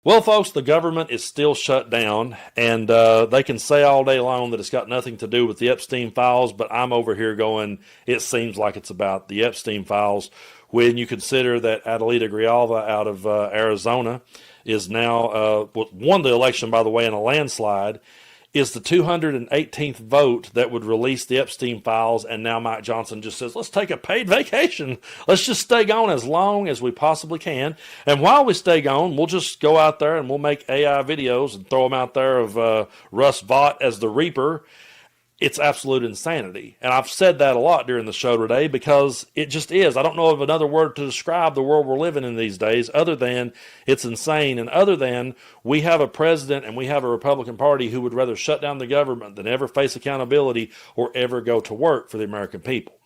Well, folks, the government is still shut down, and they can say all day long that it's got nothing to do with the Epstein files, but I'm over here going, it seems like it's about the Epstein files when you consider that Adelita Grijalva out of Arizona is now, won the election, by the way, in a landslide, is the 218th vote that would release the Epstein files, and now Mike Johnson just says, let's take a paid vacation. Let's just stay gone as long as we possibly can. And while we stay gone, we'll just go out there and we'll make AI videos and throw them out there of Russ Vought as the Reaper. It's absolute insanity. And I've said that a lot during the show today because it just is. I don't know of another word to describe the world we're living in these days other than it's insane, and other than we have a president and we have a Republican Party who would rather shut down the government than ever face accountability or ever go to work for the American people.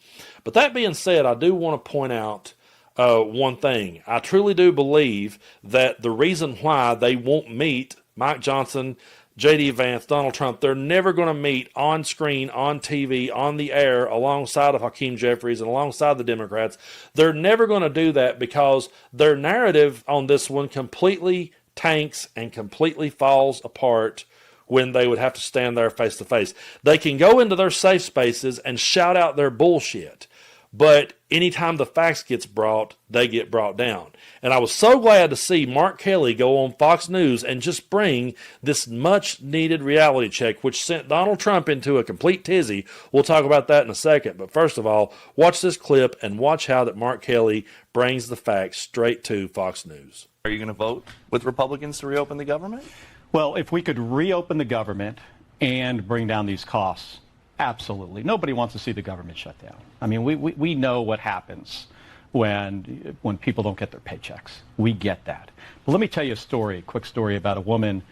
But that being said, I do want to point out one thing. I truly do believe that the reason why they won't meet Mike Johnson, J.D. Vance, Donald Trump, they're never going to meet on screen, on TV, on the air, alongside of Hakeem Jeffries and alongside the Democrats. They're never going to do that because their narrative on this one completely tanks and completely falls apart when they would have to stand there face to face. They can go into their safe spaces and shout out their bullshit, but anytime the facts gets brought, they get brought down. And I was so glad to see Mark Kelly go on Fox News and just bring this much-needed reality check, which sent Donald Trump into a complete tizzy. We'll talk about that in a second. But first of all, watch this clip and watch how that Mark Kelly brings the facts straight to Fox News. Are you going to vote with Republicans to reopen the government? Well, if we could reopen the government and bring down these costs, absolutely. Nobody wants to see the government shut down. I mean, we know what happens when people don't get their paychecks. We get that. But let me tell you a quick story about a woman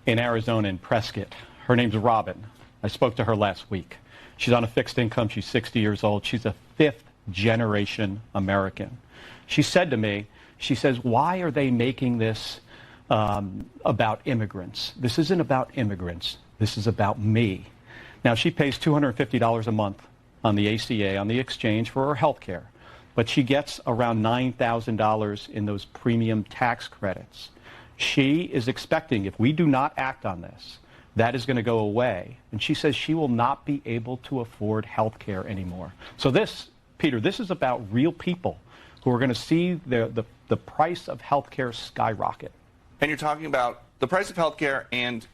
in Arizona in Prescott. Her name's Robin. I spoke to her last week. She's on a fixed income. She's 60 years old. She's a fifth-generation American. She said to me, she says, why are they making this about immigrants? This isn't about immigrants. This is about me. Now, she pays $250 a month on the ACA, on the exchange, for her health care. But she gets around $9,000 in those premium tax credits. She is expecting, if we do not act on this, that is going to go away. And she says she will not be able to afford health care anymore. So this, Peter, this is about real people who are going to see the price of health care skyrocket. And you're talking about the price of health care and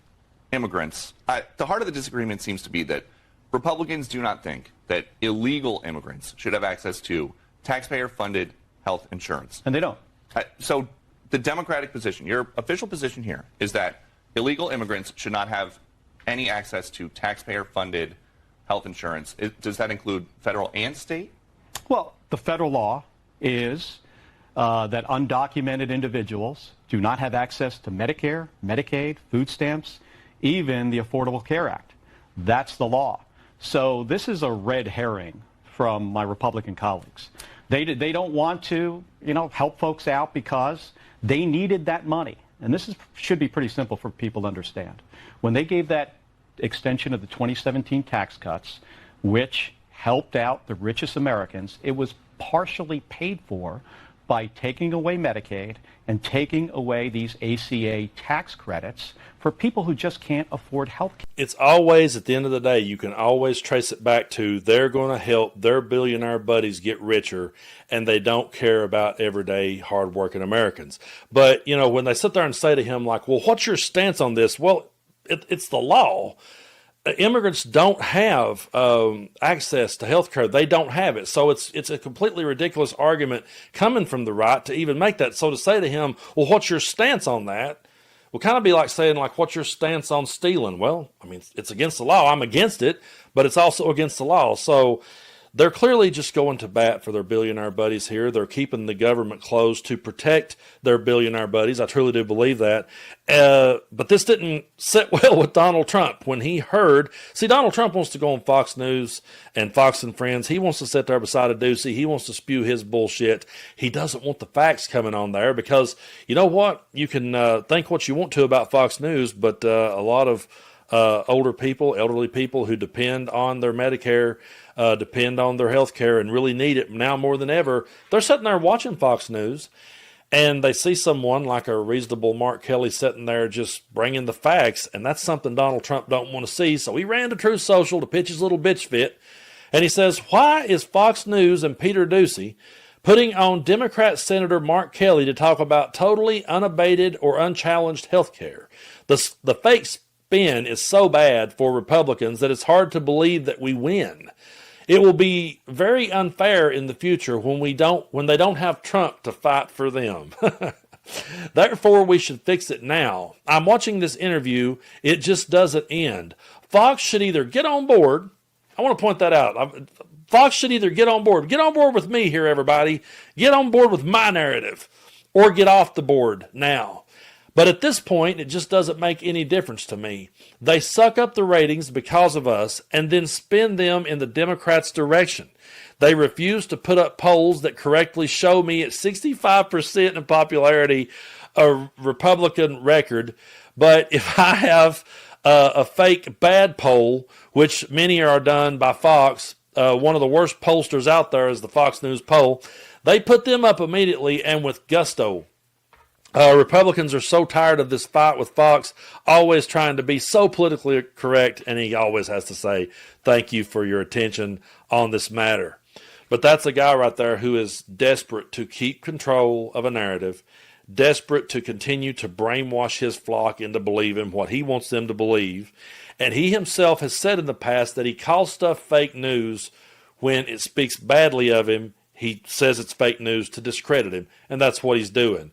immigrants. The heart of the disagreement seems to be that Republicans do not think that illegal immigrants should have access to taxpayer-funded health insurance. And they don't. So the Democratic position, your official position here, is that illegal immigrants should not have any access to taxpayer-funded health insurance. Does that include federal and state? Well, the federal law is that undocumented individuals do not have access to Medicare, Medicaid, food stamps, even the Affordable Care Act. That's the law. So this is a red herring from my Republican colleagues. They don't want to, help folks out because they needed that money. And this should be pretty simple for people to understand. When they gave that extension of the 2017 tax cuts, which helped out the richest Americans, it was partially paid for by taking away Medicaid and taking away these ACA tax credits for people who just can't afford health care. It's always, at the end of the day, you can always trace it back to they're going to help their billionaire buddies get richer, and they don't care about everyday hardworking Americans. But, when they sit there and say to him, like, well, what's your stance on this? Well, it's the law. Immigrants don't have access to health care. They don't have it. So it's a completely ridiculous argument coming from the right to even make that. So to say to him, well, what's your stance on that? Will kind of be like saying, like, what's your stance on stealing? Well, I mean, it's against the law. I'm against it, but it's also against the law. So they're clearly just going to bat for their billionaire buddies here. They're keeping the government closed to protect their billionaire buddies. I truly do believe that. But this didn't sit well with Donald Trump when he heard. See, Donald Trump wants to go on Fox News and Fox and Friends. He wants to sit there beside a Ducey. He wants to spew his bullshit. He doesn't want the facts coming on there because, you know what? You can think what you want to about Fox News, but a lot of older people, elderly people who depend on their Medicare, depend on their health care and really need it now more than ever, they're sitting there watching Fox News. and they see someone like a reasonable Mark Kelly sitting there just bringing the facts, and that's something Donald Trump don't want to see. So he ran to Truth Social to pitch his little bitch fit, and he says, why is Fox News and Peter Doocy putting on Democrat Senator Mark Kelly to talk about totally unabated or unchallenged health care? The fake spin is so bad for Republicans that it's hard to believe that we win. It will be very unfair in the future when they don't have Trump to fight for them. Therefore, we should fix it now. I'm watching this interview. It just doesn't end. Fox should either get on board. I want to point that out. Fox should either get on board. Get on board with me here, everybody. Get on board with my narrative, or get off the board now. But at this point, it just doesn't make any difference to me. They suck up the ratings because of us and then spin them in the Democrats' direction. They refuse to put up polls that correctly show me at 65% in popularity a Republican record. But if I have a fake bad poll, which many are done by Fox, one of the worst pollsters out there is the Fox News poll, they put them up immediately and with gusto. Republicans are so tired of this fight with Fox, always trying to be so politically correct, and he always has to say, thank you for your attention on this matter. But that's a guy right there who is desperate to keep control of a narrative, desperate to continue to brainwash his flock into believing what he wants them to believe. And he himself has said in the past that he calls stuff fake news when it speaks badly of him. He says it's fake news to discredit him, and that's what he's doing.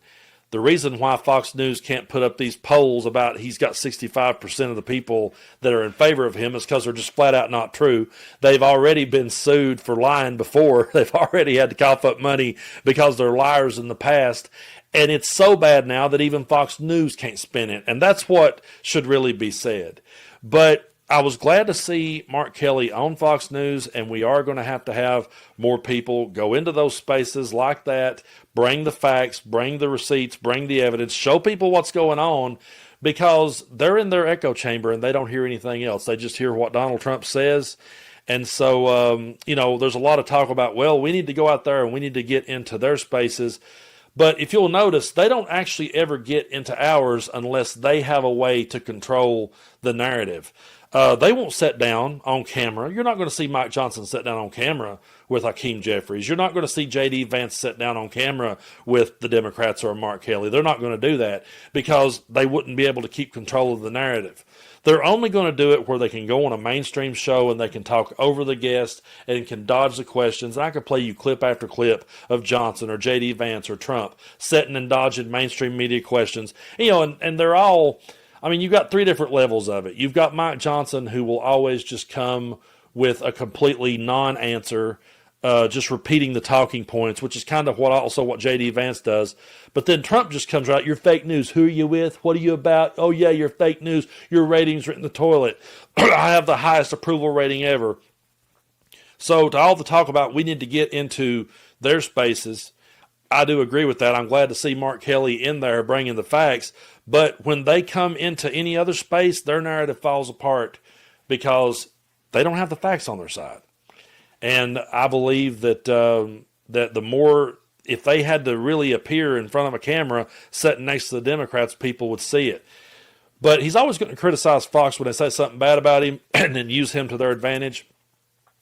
The reason why Fox News can't put up these polls about he's got 65% of the people that are in favor of him is because they're just flat out not true. They've already been sued for lying before. They've already had to cough up money because they're liars in the past. And it's so bad now that even Fox News can't spin it. And that's what should really be said. But I was glad to see Mark Kelly on Fox News, and we are going to have more people go into those spaces like that, bring the facts, bring the receipts, bring the evidence, show people what's going on, because they're in their echo chamber and they don't hear anything else. They just hear what Donald Trump says. And so, there's a lot of talk about, well, we need to go out there and we need to get into their spaces. But if you'll notice, they don't actually ever get into ours unless they have a way to control the narrative. They won't sit down on camera. You're not going to see Mike Johnson sit down on camera with Hakeem Jeffries. You're not going to see J.D. Vance sit down on camera with the Democrats or Mark Kelly. They're not going to do that because they wouldn't be able to keep control of the narrative. They're only going to do it where they can go on a mainstream show and they can talk over the guest and can dodge the questions. And I could play you clip after clip of Johnson or J.D. Vance or Trump sitting and dodging mainstream media questions. And they're all... you've got three different levels of it. You've got Mike Johnson, who will always just come with a completely non-answer, just repeating the talking points, which is kind of what J.D. Vance does. But then Trump just comes out, you're fake news. Who are you with? What are you about? Oh, yeah, you're fake news. Your ratings are in the toilet. I have the highest approval rating ever. So to all the talk about we need to get into their spaces, I do agree with that. I'm glad to see Mark Kelly in there bringing the facts. But when they come into any other space, their narrative falls apart because they don't have the facts on their side. And I believe that that the more, if they had to really appear in front of a camera sitting next to the Democrats, people would see it. But he's always going to criticize Fox when they say something bad about him and then use him to their advantage.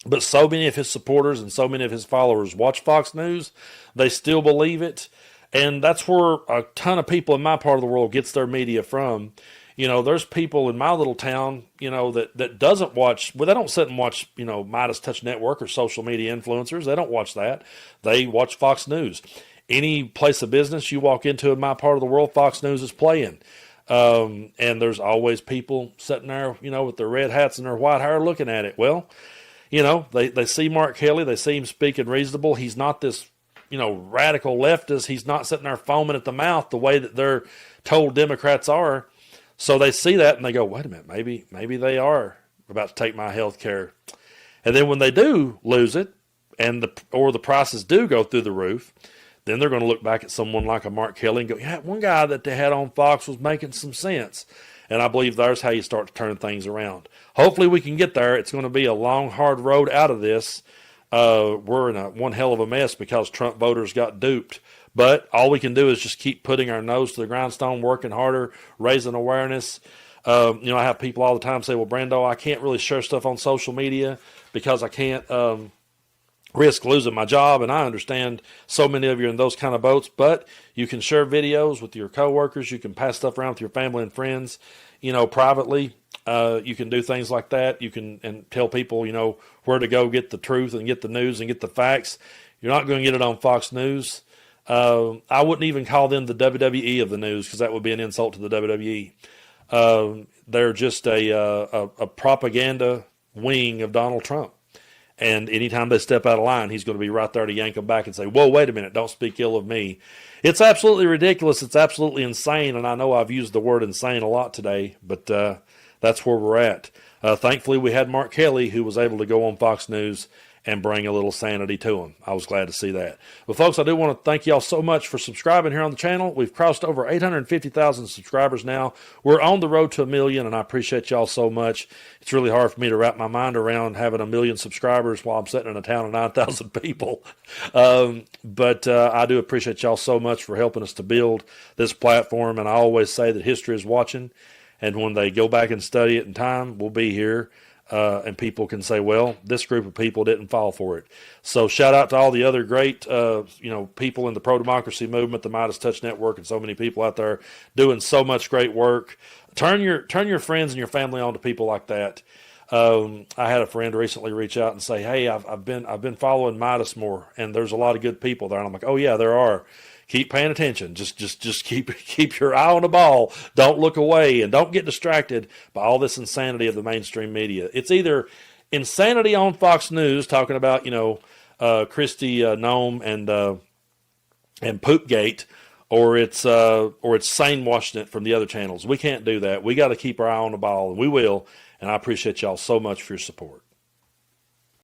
But so many of his supporters and so many of his followers watch Fox News, they still believe it. And that's where a ton of people in my part of the world gets their media from. There's people in my little town, that doesn't watch, well, they don't sit and watch, MeidasTouch Network or social media influencers. They don't watch that. They watch Fox News. Any place of business you walk into in my part of the world, Fox News is playing. And there's always people sitting there, with their red hats and their white hair looking at it. Well, they see Mark Kelly. They see him speaking reasonable. He's not this, radical leftist. He's not sitting there foaming at the mouth the way that they're told Democrats are. So they see that and they go, wait a minute, maybe they are about to take my health care. And then when they do lose it and the prices do go through the roof, then they're going to look back at someone like a Mark Kelly and go, yeah, one guy that they had on Fox was making some sense. And I believe there's how you start to turn things around. Hopefully we can get there. It's going to be a long, hard road out of this. We're in one hell of a mess because Trump voters got duped But all we can do is just keep putting our nose to the grindstone, working harder, raising awareness. I have people all the time say, well, Brando, I can't really share stuff on social media because I can't risk losing my job. And I understand so many of you are in those kind of boats, but you can share videos with your coworkers. You can pass stuff around with your family and friends, privately. You can do things like that. You can and tell people, where to go get the truth and get the news and get the facts. You're not going to get it on Fox News. I wouldn't even call them the WWE of the news because that would be an insult to the WWE. They're just a propaganda wing of Donald Trump. And anytime they step out of line, he's going to be right there to yank them back and say, whoa, wait a minute, don't speak ill of me. It's absolutely ridiculous. It's absolutely insane. And I know I've used the word insane a lot today, but that's where we're at. Thankfully, we had Mark Kelly, who was able to go on Fox News and bring a little sanity to him. I was glad to see that. Well, folks, I do want to thank y'all so much for subscribing here on the channel. We've crossed over 850,000 subscribers now. We're on the road to 1 million, and I appreciate y'all so much. It's really hard for me to wrap my mind around having 1 million subscribers while I'm sitting in a town of 9,000 people. But I do appreciate y'all so much for helping us to build this platform, and I always say that history is watching, and when they go back and study it in time, we'll be here. And people can say, well, this group of people didn't fall for it. So shout out to all the other great, people in the pro-democracy movement, the MeidasTouch Network, and so many people out there doing so much great work. Turn your friends and your family on to people like that. I had a friend recently reach out and say, hey, I've been following Meidas more, and there's a lot of good people there. And I'm like, oh yeah, there are. Keep paying attention. Just keep your eye on the ball. Don't look away, and don't get distracted by all this insanity of the mainstream media. It's either insanity on Fox News talking about Christy Nome and Poopgate, or it's sane washing it from the other channels. We can't do that. We got to keep our eye on the ball, and we will. And I appreciate y'all so much for your support.